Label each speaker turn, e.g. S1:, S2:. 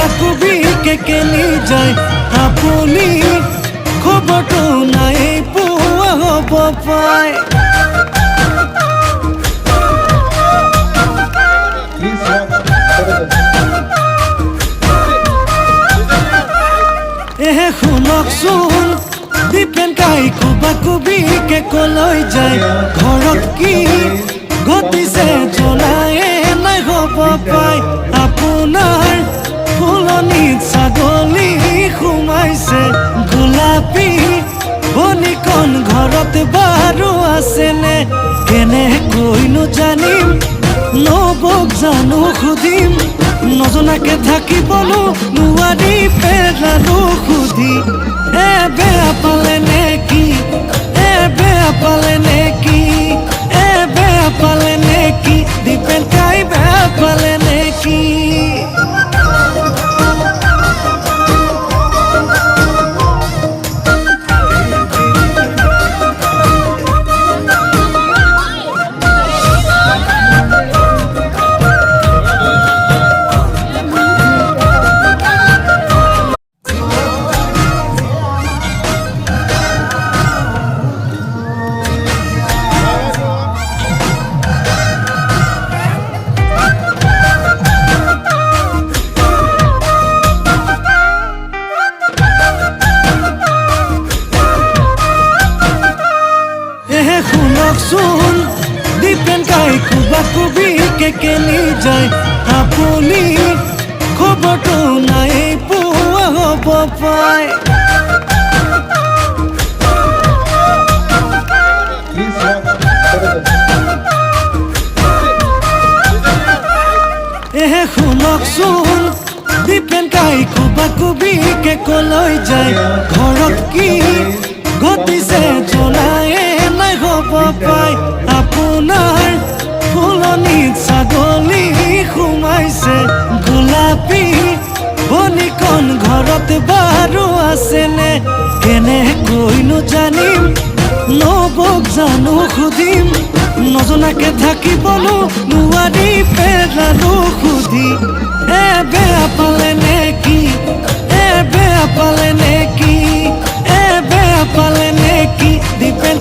S1: কুবাকুবি কেকেলি যায় আপুনি খবৰটো নাই পোৱা হ'ব পায় শুনকচোন দীপেন কাই কুবাকুবি কেকলৈ যায় ঘৰত কি ঘটিছে জনায়ে নাই হ'ব পায় আপোনাৰ ফুলনিত ছাগলী সোমাইছে গোলাপী বনিকণ ঘৰত বাৰু আছেনে কেনেকৈনো জানিম নবৌক জানো সুধিম নজনাকে থাকিবনো নোৱাৰি পেলানো সুধি বেয়া পালে নেকি বেয়া পালে নেকি বেয়া পালে নেকি দীপেন কাই বেয়া পালে নেকি শুনকচোন দীপেন কাই কুবাকুবি কেকেলি যায় আপুনি খবৰটো নাই পোৱা হ'ব পায় শুনকচোন দীপেন কাই কুবাকুবি কেকলৈ যায় ঘৰত কি ঘটিছে জনায়ে নাই হ'ব পায় আপোনাৰ ফুলনিত ছাগলী সোমাইছে গোলাপী বনিকণ ঘৰত বাৰু আছেনে কেনেকৈনো জানিম নবৌক জানো সুধিম নজনাকে থাকিবনো নোৱাৰি পেলানো সুধি বেয়া পালে নেকি বেয়া পালে নেকি